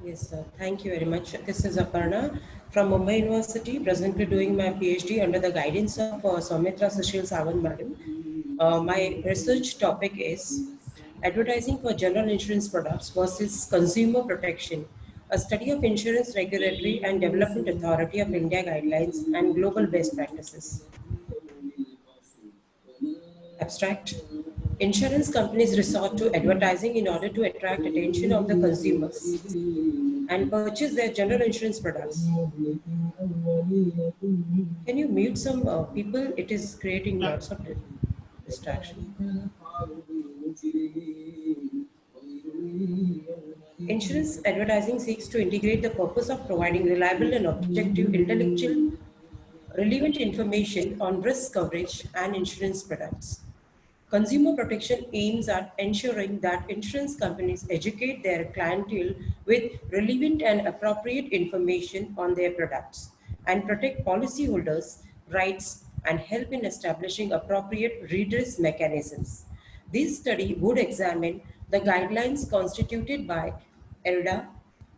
Yes, sir. Thank you very much. This is Aparna from Mumbai University, presently doing my PhD under the guidance of Soumitra Sushil Sawant Madam. My research topic is advertising for general insurance products versus consumer protection, a study of Insurance Regulatory and Development Authority of India guidelines and global best practices. Abstract. Insurance companies resort to advertising in order to attract attention of the consumers and purchase their general insurance products. Can you mute some people? It is creating lots of distraction. Insurance advertising seeks to integrate the purpose of providing reliable and objective intellectual relevant information on risk coverage and insurance products. Consumer protection aims at ensuring that insurance companies educate their clientele with relevant and appropriate information on their products and protect policyholders' rights and help in establishing appropriate redress mechanisms. This study would examine the guidelines constituted by ELDA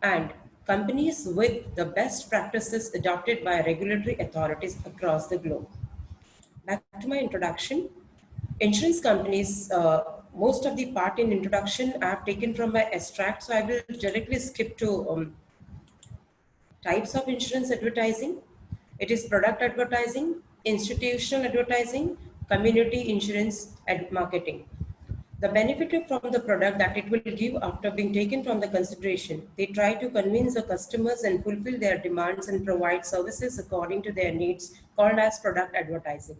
and companies with the best practices adopted by regulatory authorities across the globe. Back to my introduction. Insurance companies, most of the part in introduction I have taken from my extract, so I will directly skip to types of insurance advertising. It is product advertising, institutional advertising, community insurance marketing. The benefit from the product that it will give after being taken from the consideration. They try to convince the customers and fulfill their demands and provide services according to their needs, called as product advertising.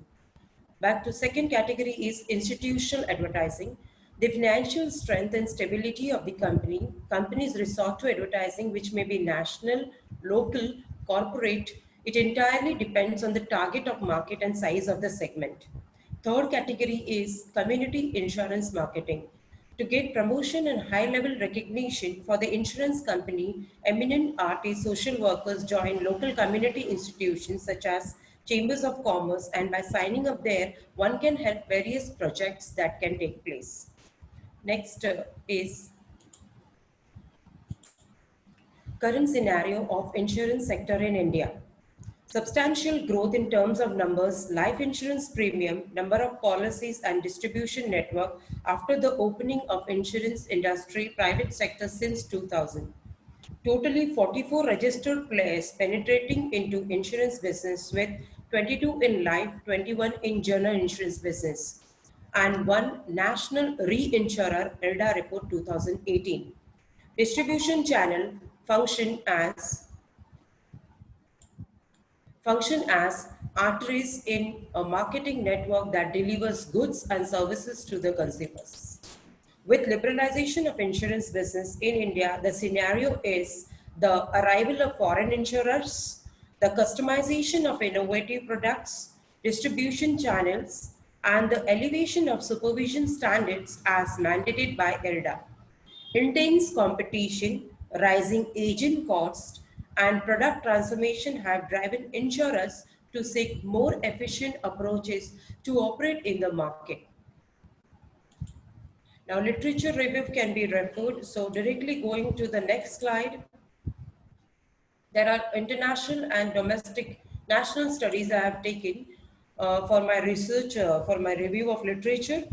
Back to second category is institutional advertising. The financial strength and stability of the company. Companies resort to advertising which may be national, local, corporate. It entirely depends on the target of market and size of the segment. Third category is community insurance marketing. To get promotion and high level recognition for the insurance company, eminent artists, social workers join local community institutions such as chambers of commerce, and by signing up there, one can help various projects that can take place. Next is current scenario of insurance sector in India. Substantial growth in terms of numbers, life insurance premium, number of policies and distribution network after the opening of insurance industry private sector since 2000. Totally 44 registered players penetrating into insurance business with 22 in life, 21 in general insurance business and one national reinsurer ELDA report 2018. Distribution channel function as arteries in a marketing network that delivers goods and services to the consumers. With liberalization of insurance business in India, the scenario is the arrival of foreign insurers, the customization of innovative products, distribution channels, and the elevation of supervision standards as mandated by ELDA. Intense competition, rising agent costs, and product transformation have driven insurers to seek more efficient approaches to operate in the market. Now, literature review can be referred. So, directly going to the next slide, there are international and domestic national studies I have taken for my research, for my review of literature.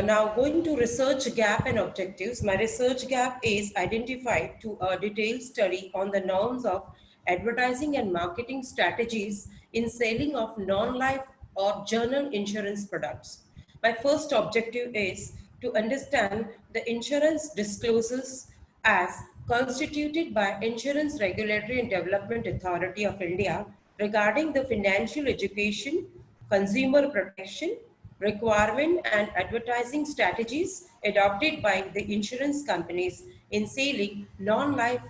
Now, going to research gap and objectives, my research gap is identified to a detailed study on the norms of advertising and marketing strategies in selling of non-life or journal insurance products. My first objective is to understand the insurance disclosures as constituted by Insurance Regulatory and Development Authority of India regarding the financial education, consumer protection, requirement and advertising strategies adopted by the insurance companies in selling non-life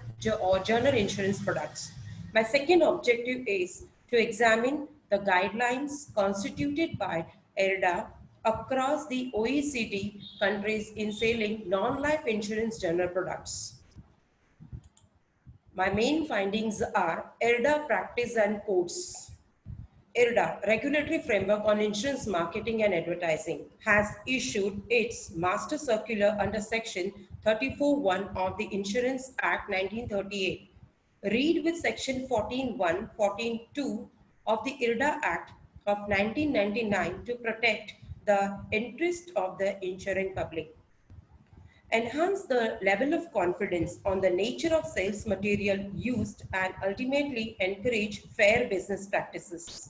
or journal insurance products. My second objective is to examine the guidelines constituted by ELDA across the OECD countries in selling non-life insurance general products. My main findings are ELDA practice and codes. IRDA, Regulatory Framework on Insurance Marketing and Advertising, has issued its Master Circular under Section 34(1) of the Insurance Act 1938. Read with Section 14(1), 14(2) of the IRDA Act of 1999 to protect the interest of the insuring public. Enhance the level of confidence on the nature of sales material used and ultimately encourage fair business practices.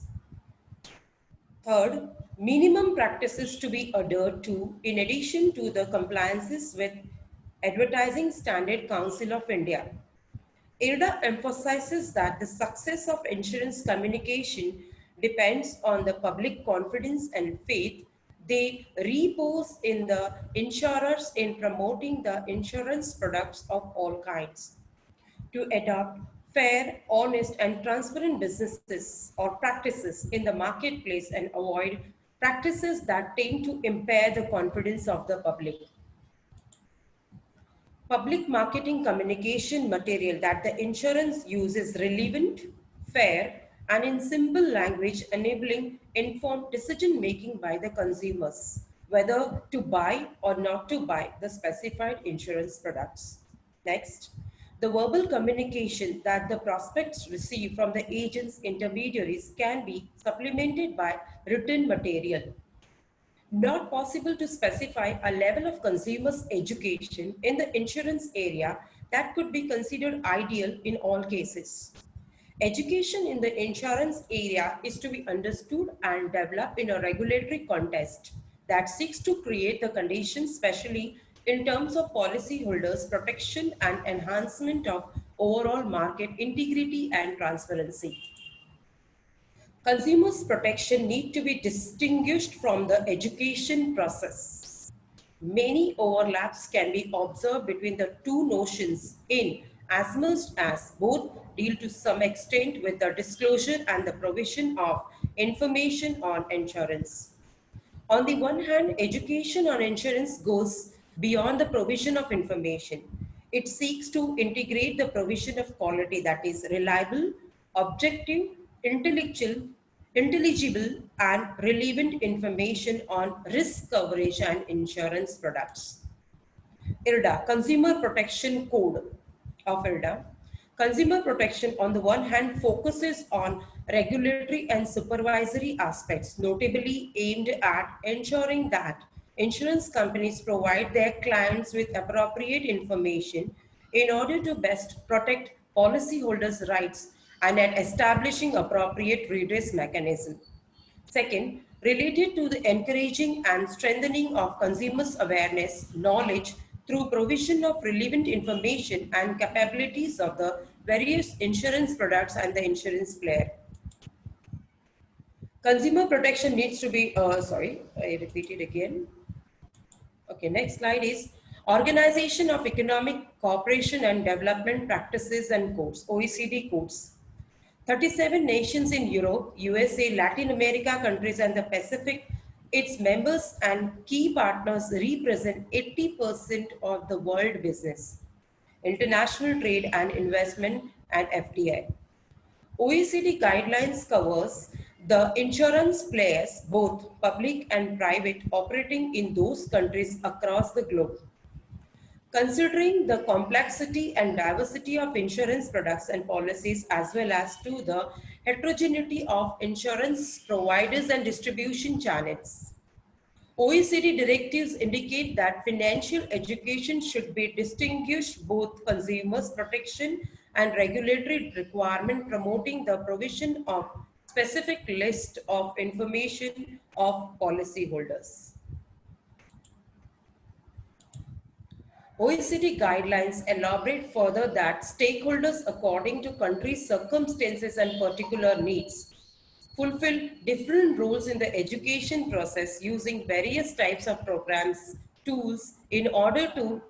Third, minimum practices to be adhered to in addition to the compliances with Advertising Standard Council of India. IRDA emphasizes that the success of insurance communication depends on the public confidence and faith they repose in the insurers in promoting the insurance products of all kinds. To adopt fair, honest, and transparent businesses or practices in the marketplace and avoid practices that tend to impair the confidence of the public. Public marketing communication material that the insurance uses relevant, fair, and in simple language enabling informed decision making by the consumers, whether to buy or not to buy the specified insurance products. Next, the verbal communication that the prospects receive from the agents intermediaries can be supplemented by written material. Not possible to specify a level of consumers' education in the insurance area that could be considered ideal in all cases. Education in the insurance area is to be understood and developed in a regulatory context that seeks to create the conditions, especially in terms of policyholders' protection and enhancement of overall market integrity and transparency. Consumers' protection need to be distinguished from the education process. Many overlaps can be observed between the two notions in as much as both deal to some extent with the disclosure and the provision of information on insurance. On the one hand, education on insurance goes beyond the provision of information. It seeks to integrate the provision of quality that is reliable, objective, intelligible, and relevant information on risk coverage and insurance products. IRDA, Consumer Protection Code of IRDA. Consumer protection, on the one hand, focuses on regulatory and supervisory aspects, notably aimed at ensuring that insurance companies provide their clients with appropriate information in order to best protect policyholders' rights and at establishing appropriate redress mechanism. Second, related to the encouraging and strengthening of consumers' awareness, knowledge through provision of relevant information and capabilities of the various insurance products and the insurance player. Consumer protection needs to be, I repeat it again. Okay, next slide is Organization of Economic Cooperation and Development Practices and Codes, OECD codes. 37 nations in Europe, USA, Latin America countries, and the Pacific, its members and key partners represent 80% of the world business, international trade and investment, and FDI. OECD guidelines covers the insurance players, both public and private, operating in those countries across the globe. Considering the complexity and diversity of insurance products and policies, as well as to the heterogeneity of insurance providers and distribution channels, OECD directives indicate that financial education should be distinguished both consumers protection and regulatory requirement, promoting the provision of specific list of information of policyholders. OECD guidelines elaborate further that stakeholders, according to country circumstances and particular needs, fulfill different roles in the education process using various types of programs, tools in order to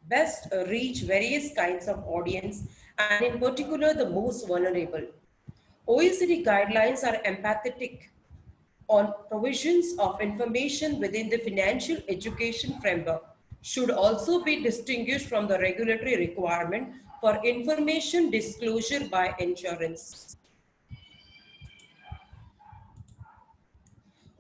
best reach various kinds of audience and in particular the most vulnerable. OECD guidelines are empathetic on provisions of information within the financial education framework should also be distinguished from the regulatory requirement for information disclosure by insurance.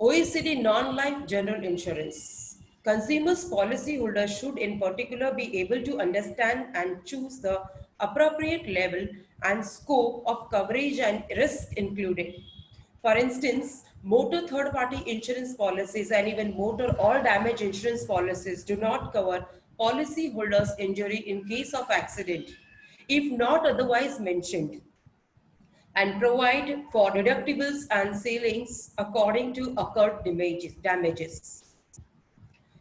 OECD non-life general insurance. Consumers policyholders should in particular be able to understand and choose the appropriate level and scope of coverage and risk included. For instance, motor third-party insurance policies and even motor all damage insurance policies do not cover policyholders' injury in case of accident, if not otherwise mentioned, and provide for deductibles and ceilings according to occurred damages.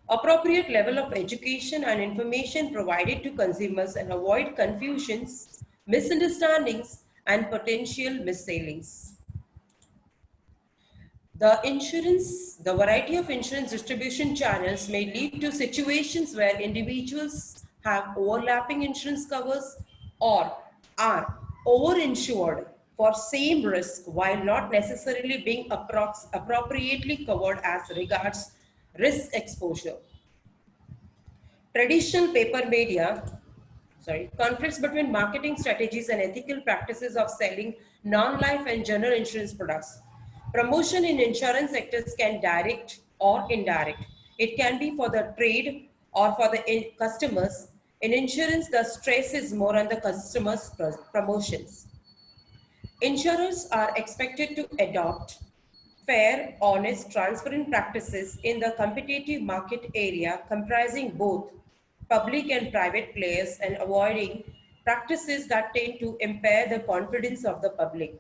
Appropriate level of education and information provided to consumers and avoid confusions, misunderstandings, and potential missailings. The variety of insurance distribution channels may lead to situations where individuals have overlapping insurance covers or are overinsured for same risk while not necessarily being appropriately covered as regards risk exposure. Traditional paper media conflicts between marketing strategies and ethical practices of selling non-life and general insurance products. Promotion in insurance sectors can direct or indirect. It can be for the trade or for the customers. In insurance, the stress is more on the customers' promotions. Insurers are expected to adopt fair, honest, transparent practices in the competitive market area comprising both public and private players and avoiding practices that tend to impair the confidence of the public,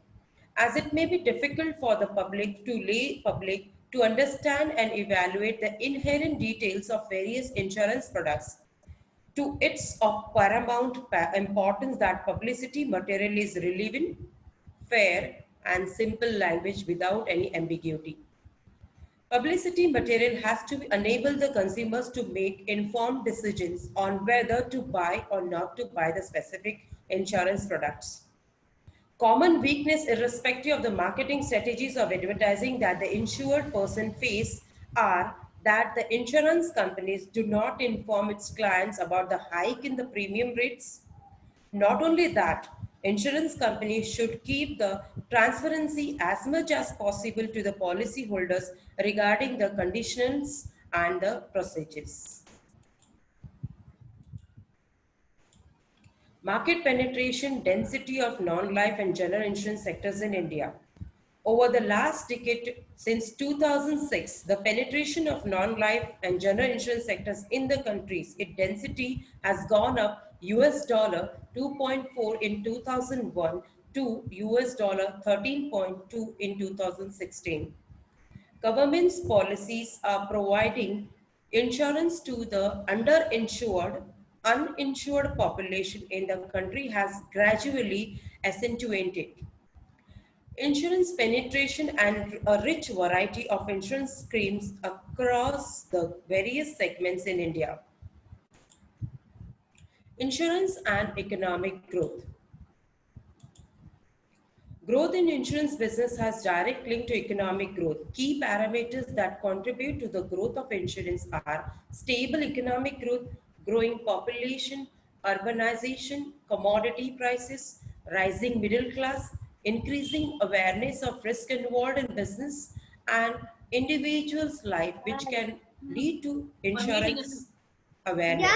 as it may be difficult for the lay public to understand and evaluate the inherent details of various insurance products. To its of paramount importance that publicity material is relevant, fair, and simple language without any ambiguity. Publicity material has to enable the consumers to make informed decisions on whether to buy or not to buy the specific insurance products. Common weakness irrespective of the marketing strategies of advertising that the insured person face are that the insurance companies do not inform its clients about the hike in the premium rates. Not only that, insurance companies should keep the transparency as much as possible to the policyholders regarding the conditions and the procedures. Market penetration density of non-life and general insurance sectors in India. Over the last decade, since 2006, the penetration of non-life and general insurance sectors in the countries, its density has gone up US dollar 2.4 in 2001 to US dollar 13.2 in 2016. Government's policies are providing insurance to the underinsured, uninsured population in the country has gradually accentuated. Insurance penetration and a rich variety of insurance schemes across the various segments in India. Insurance and economic growth. Growth in insurance business has direct link to economic growth. Key parameters that contribute to the growth of insurance are stable economic growth, growing population, urbanization, commodity prices, rising middle class, increasing awareness of risk involved in business, and individuals' life, which can lead to insurance awareness.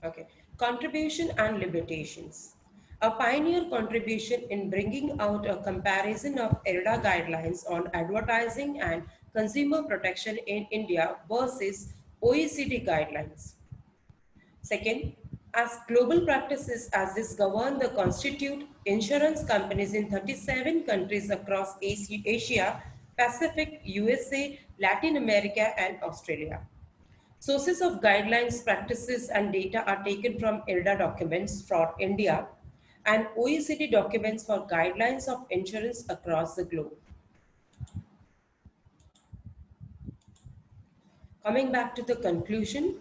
Okay. Contribution and limitations. A pioneer contribution in bringing out a comparison of IRDA guidelines on advertising and consumer protection in India versus OECD guidelines. Second, as global practices as this govern the constitute insurance companies in 37 countries across Asia, Pacific, USA, Latin America, and Australia. Sources of guidelines, practices, and data are taken from IRDA documents for India and OECD documents for guidelines of insurance across the globe. Coming back to the conclusion,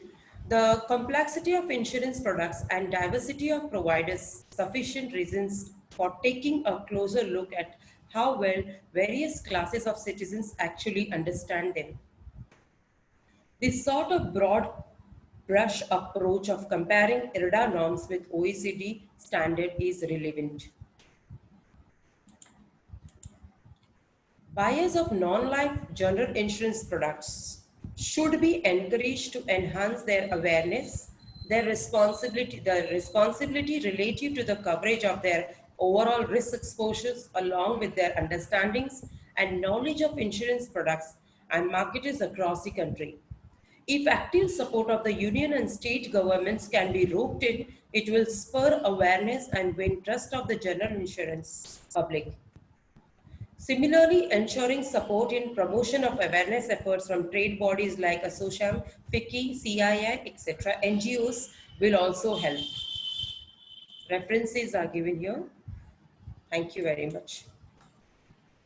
the complexity of insurance products and diversity of providers sufficient reasons for taking a closer look at how well various classes of citizens actually understand them. This sort of broad brush approach of comparing IRDA norms with OECD standard is relevant. Buyers of non-life general insurance products should be encouraged to enhance their awareness, the responsibility relative to the coverage of their overall risk exposures along with their understandings and knowledge of insurance products and marketers across the country. If active support of the union and state governments can be roped in, it will spur awareness and win trust of the general insurance public. Similarly, ensuring support in promotion of awareness efforts from trade bodies like ASSOCHAM, FICCI, CII, etc., NGOs will also help. References are given here. Thank you very much.